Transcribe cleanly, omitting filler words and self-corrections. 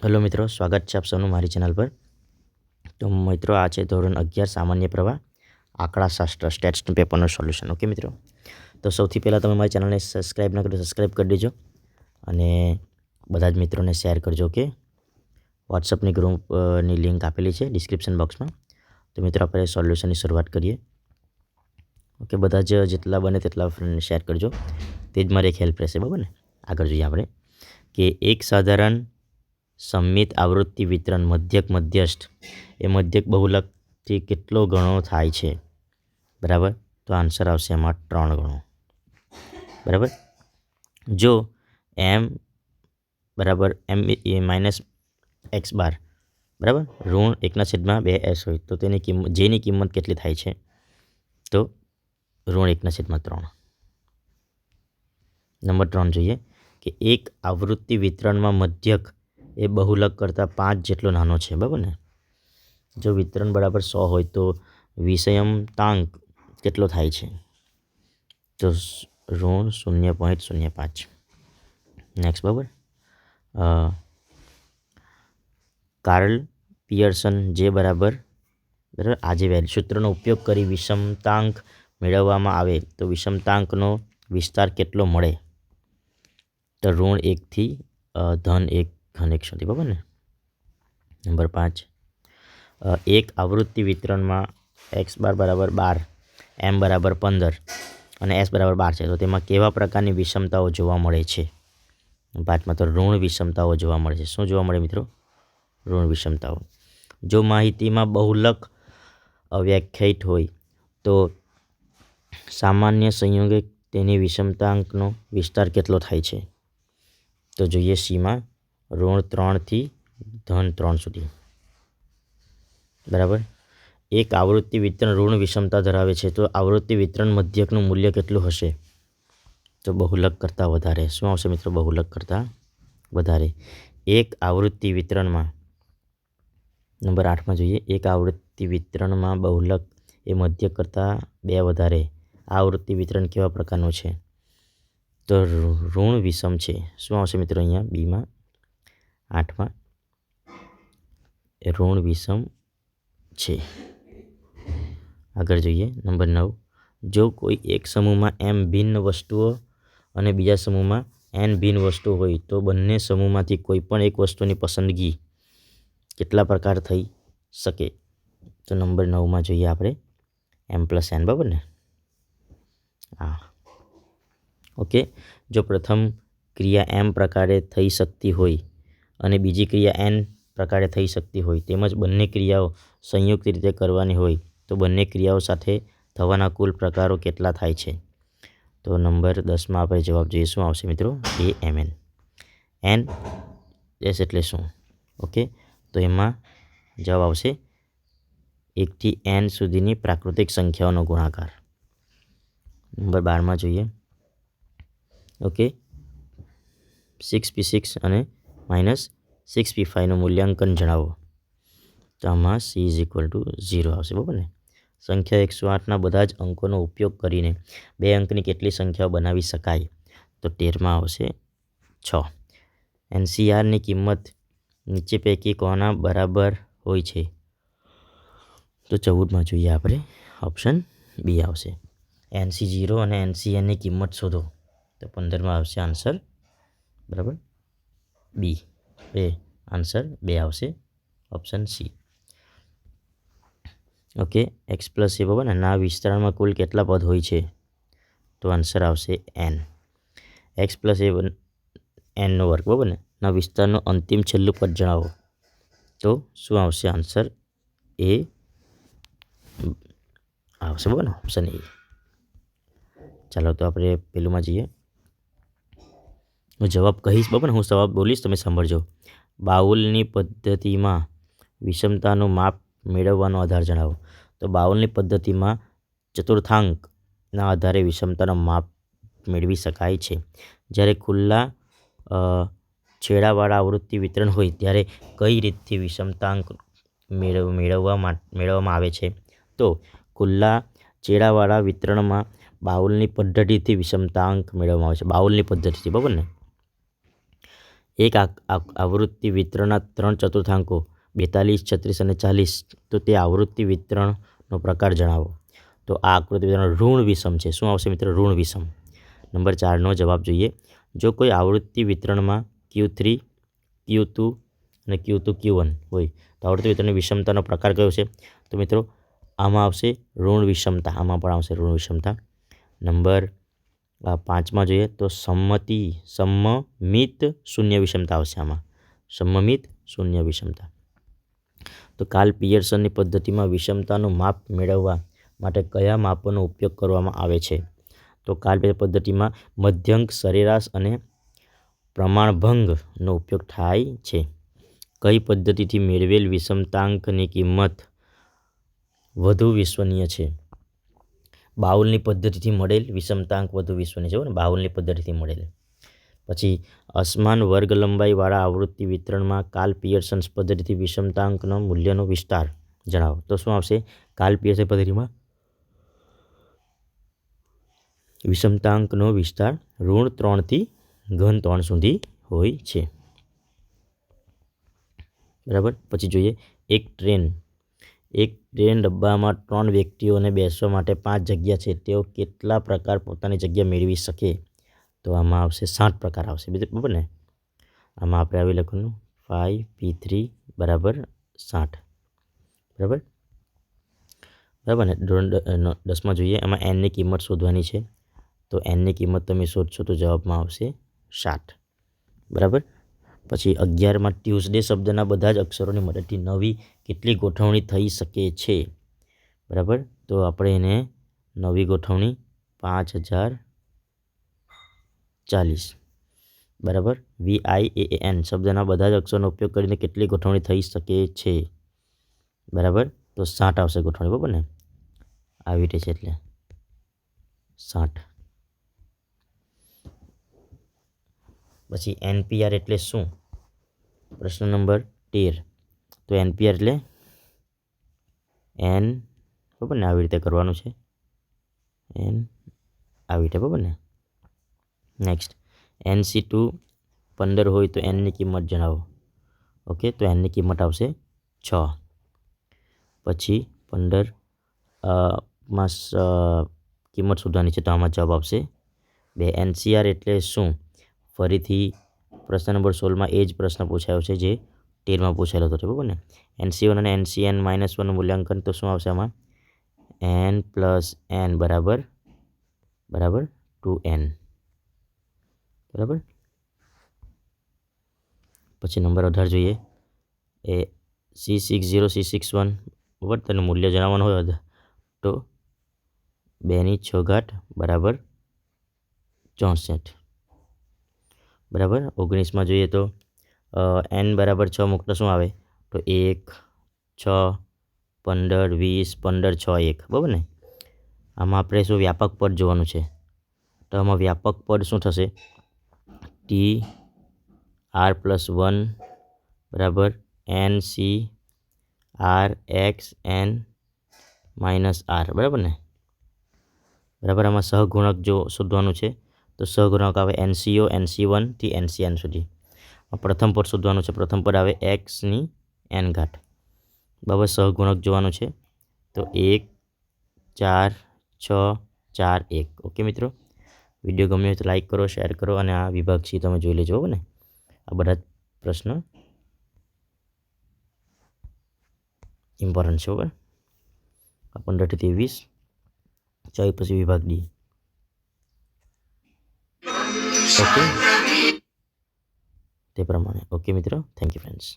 Hello મિત્રો, સ્વાગત છે આપ સૌનું મારી ચેનલ પર. તો મિત્રો, આ છે ધોરણ 11 સામાન્ય પ્રવાહ આંકડાશાસ્ત્ર સ્ટેટ્સનું પેપરનું સોલ્યુશન. ઓકે મિત્રો, તો સૌથી પહેલાં તમે મારી ચેનલને સબસ્ક્રાઈબ ના કરો તો સબસ્ક્રાઈબ કરી દેજો અને બધા જ મિત્રોને શેર કરજો. કે વોટ્સઅપની ગ્રુપની લિંક આપેલી છે ડિસ્ક્રિપ્શન બોક્સમાં. તો મિત્રો, આપણે સોલ્યુશનની શરૂઆત કરીએ. ઓકે, બધા જ જેટલા બને તેટલા ફ્રેન્ડને શેર કરજો. તે જ મારી એક હેલ્પ રહેશે. બરાબર ને? આગળ જોઈએ આપણે કે એક સાધારણ સંમિત આવૃત્તિ વિતરણ મધ્યસ્થ એ મધ્યક બહુલકથી કેટલો ગણો થાય છે? બરાબર, તો આન્સર આવશે એમાં 3 ગણો. બરાબર, જો એમ બરાબર એમ માઇનસ એક્સ બાર બરાબર ઋણ 1/2s હોય તો તેની કિંમત જેની કિંમત કેટલી થાય છે? તો ઋણ 1/3. નંબર 3 જોઈએ કે એક આવૃત્તિ વિતરણમાં મધ્યક એ બહુલક કરતાં 5 જેટલો નાનો છે. બરાબર ને? જો વિતરણ બરાબર 100 હોય તો વિષયમતાંક કેટલો થાય છે? તો ઋણ 0.05. નેક્સ્ટ. બરાબર, કાર્લ પિયર્સન જે બરાબર આ જે સૂત્રનો ઉપયોગ કરી વિષમતાંક મેળવવામાં આવે તો વિષમતાંકનો વિસ્તાર કેટલો મળે? તો ઋણ 1 થી ધન 1 ઘન 1 સુધી. બરાબર ને? નંબર 5, એક આવૃત્તિ વિતરણમાં એક્સ બાર બરાબર 12, એમ બરાબર 15 અને એસ બરાબર 12 છે તો તેમાં કેવા પ્રકારની વિષમતાઓ જોવા મળે છે? 5માં તો ઋણ વિષમતાઓ જોવા મળે છે. શું જોવા મળે મિત્રો? ઋણ વિષમતાઓ. જો માહિતીમાં બહુલક અવ્યાખ્યાયિત હોય તો સામાન્ય સંયોગે તેની વિષમતાંકનો વિસ્તાર કેટલો થાય છે? તો જોઈએ સીમાં ઋણ 3 થી ધન 3 સુધી. બરાબર, એક આવૃત્તિ વિતરણ ઋણ વિષમતા ધરાવે છે તો આવૃત્તિ વિતરણ મધ્યકનું મૂલ્ય કેટલું હશે? તો બહુલક કરતાં વધારે. શું આવશે મિત્રો? બહુલક કરતાં વધારે. એક આવૃત્તિ વિતરણમાં નંબર 8માં જોઈએ, એક આવૃત્તિ વિતરણમાં બહુલક એ મધ્યક કરતાં 2 વધારે. આ આવૃત્તિ વિતરણ કેવા પ્રકારનું છે? તો ઋણ વિષમ છે. શું આવશે મિત્રો અહીંયા બીમાં 8માં? ઋણ વિષમ છે. આગળ જોઈએ નંબર 9, જો કોઈ એક સમૂહમાં m ભિન્ન વસ્તુઓ અને બીજા સમૂહમાં n ભિન્ન વસ્તુઓ હોય તો બંને સમૂહમાંથી કોઈ પણ એક વસ્તુની પસંદગી કેટલા પ્રકાર થઈ શકે? તો નંબર 9માં જોઈએ આપણે m+n. બરાબર ને? હા. ઓકે, જો પ્રથમ ક્રિયા m પ્રકારે થઈ શકતી હોય અને બીજી ક્રિયા n પ્રકારે થઈ શકતી હોય તેમજ બંને ક્રિયાઓ સંયુક્ત રીતે કરવાની હોય તો બંને ક્રિયાઓ સાથે થવાના કુલ પ્રકારો કેટલા થાય છે? તો નંબર 10માં આપણે જવાબ જોઈએ. શું આવશે મિત્રો? amn. n એસ એટલે શું? ઓકે, તો એમાં જવાબ આવશે 1 થી n સુધીની પ્રાકૃતિક સંખ્યાઓનો ગુણાકાર. નંબર 12માં જોઈએ. ઓકે, 6p6 અને -6p5નું મૂલ્યાંકન જણાવો. તો આમાં c = 0 આવશે. બરાબર ને? સંખ્યા 108ના બધા જ અંકોનો ઉપયોગ કરીને 2 અંકની કેટલી સંખ્યાઓ બનાવી શકાય? તો 13માં આવશે 6. NCRની કિંમત નીચે પૈકી કોના બરાબર હોય છે? તો 14માં જોઈએ આપણે ઓપ્શન બી આવશે. NC0 અને NCNની કિંમત શોધો. તો 15માં આવશે આન્સર બરાબર બી. આન્સર 2 આવશે ઓપ્શન સી. Okay, x+a. બરાબર ને? ના વિસ્તરણમાં કુલ કેટલા પદ હોય છે? તો આન્સર આવશે n. x+a n² બરાબર ને? ના વિસ્તારનું અંતિમ છેલ્લું પદ જણાવો. તો શું આવશે આન્સર? એ આવશે. બરાબર ને? Option A. ચાલો તો આપણે પેલુંમાં જઈએ. હું જવાબ કહીશ. બરાબર ને? હું જવાબ બોલીશ, તમે સાંભળજો. બાઉલની પદ્ધતિમાં વિષમતાનું માપ મેળવવાનો આધાર જણાવો. તો બાઉલની પદ્ધતિમાં ચતુર્થાંકના આધારે વિષમતાનું માપ મેળવી શકાય છે. જ્યારે ખુલ્લા છેડાવાળા આવૃત્તિ વિતરણ હોય ત્યારે કઈ રીતથી વિષમતાંક મેળવવામાં આવે છે? તો ખુલ્લા છેડાવાળા વિતરણમાં બાઉલની પદ્ધતિથી વિષમતાંક મેળવવામાં આવે છે. બાઉલની પદ્ધતિથી. બરાબર ને? એક આવૃત્તિ વિતરણના 3 ચતુર્થાંકો 42, 36 અને 40, તો તે આવૃત્તિ વિતરણનો પ્રકાર જણાવો. તો આ આકૃતિ વિતરણ ઋણ વિષમ છે. શું આવશે મિત્રો? ઋણ વિષમ. નંબર 4નો જવાબ જોઈએ. જો કોઈ આવૃત્તિ વિતરણમાં Q3, Q2 અને Q2, Q1 હોય તો આવૃત્તિ વિતરણની વિષમતાનો પ્રકાર કયો છે? તો મિત્રો આમાં આવશે ઋણ વિષમતા. આમાં પણ આવશે ઋણ વિષમતા. નંબર 5માં જોઈએ તો સમમિત શૂન્ય વિષમતા આવશે આમાં. સમમિત શૂન્ય વિષમતા. તો કાર્લ પિયર્સનની પદ્ધતિમાં વિષમતાનું માપ મેળવવા માટે કયા માપોનો ઉપયોગ કરવામાં આવે છે? તો કાર્લ પિયર્સન પદ્ધતિમાં મધ્યંક, સરેરાશ અને પ્રમાણભંગનો ઉપયોગ થાય છે. કઈ પદ્ધતિથી મેળવેલ વિષમતાંકની કિંમત વધુ વિશ્વસનીય છે? બાઉલની પદ્ધતિથી મળેલ વિષમતાંક વધુ વિશ્વસનીય છે ને, બાઉલની પદ્ધતિથી મળેલ. પછી અસમાન વર્ગ લંબાઈવાળા આવૃત્તિ વિતરણમાં કાર્લ પિયર્સન પદ્ધતિથી વિષમતાંકનો મૂલ્યનો વિસ્તાર જણાવો. તો શું આવશે? કાર્લ પિયર્સન પદ્ધતિમાં વિષમતાંકનો વિસ્તાર -3 થી -3 સુધી હોય છે. બરાબર. પછી જોઈએ એક ટ્રેન ડબ્બામાં 3 વ્યક્તિઓને બેસવા માટે 5 જગ્યા છે. તેઓ કેટલા પ્રકાર પોતાની જગ્યા મેળવી શકે? તો આમાં આવશે 60 પ્રકાર આવશે. બરાબર ને? આમાં આપણે આવી લખવાનું 5p3 બરાબર 60. બરાબર ને? 10માં જોઈએ. એમાં એનની કિંમત શોધવાની છે. તો એનની કિંમત તમે શોધશો તો જવાબમાં આવશે 60. બરાબર. પછી 11માં ટ્યુઝડે શબ્દના બધા જ અક્ષરોની મદદથી નવી કેટલી ગોઠવણી થઈ શકે છે? બરાબર. તો આપણે એને નવી ગોઠવણી 5040. બરાબર. VIAAN શબ્દના બધા જ અક્ષરોનો ઉપયોગ કરીને કેટલી ગોઠવણી થઈ શકે છે? બરાબર. તો 60 આવશે ગોઠવણી. બરાબર ને? આવી રીતે છે એટલે 60. પછી NPR એટલે શું? પ્રશ્ન નંબર 13. તો NPR એટલે બરાબર ને? આવી રીતે કરવાનું છે. આવી રીતે. બરાબર ને? નેક્સ્ટ NC2 15 હોય તો એનની કિંમત જણાવો. ઓકે. તો એનની કિંમત આવશે 6. પછી 15 માં કિંમત શોધવાની છે તો આમાં જવાબ આવશે 2. NCR એટલે શું? ફરીથી પ્રશ્ન નંબર 16માં એ જ પ્રશ્ન પૂછાયો છે જે 13માં પૂછાયેલો હતો. બરાબર ને? NC1 અને NCN -1 મૂલ્યાંકન. તો શું આવશે આમાં? n + n બરાબર 2n. બરાબર. પછી નંબર 18 જોઈએ. એ C60 C61 બરાબર તેનું મૂલ્ય જણાવવાનું હોય તો 2/6 બરાબર 64. બરાબર. 19માં જોઈએ તો n બરાબર 6 મૂકતા શું આવે? તો 1, 6, 15, 20, 15, 6, 1. બરાબર ને? આમાં આપણે શું વ્યાપક પદ જોવાનું છે. તો આમાં વ્યાપક પદ શું થશે? TR+1 બરાબર NC RXN -R. બરાબર ને? બરાબર. આમાં સહગુણક જો શોધવાનું છે તો સહગુણક આવે NCO NC1 થી NCN સુધી. પ્રથમ પદ શોધવાનું છે. પ્રથમ પદ આવે xn. બરાબર. સહગુણક જોવાનું છે તો 1, 4, 6, 4, 1. ઓકે મિત્રો. વિડીયો ગમ્યો હોય તો લાઈક કરો, શેર કરો અને આ વિભાગ સી તમે જોઈ લેજો. બરાબર ને? આ બધા પ્રશ્ન ઇમ્પોર્ટન્ટ છે. બરાબર. 15 થી 23 ચાલો પછી વિભાગ ડી. ઓકે તે પ્રમાણે. ઓકે મિત્રો. Thank you friends.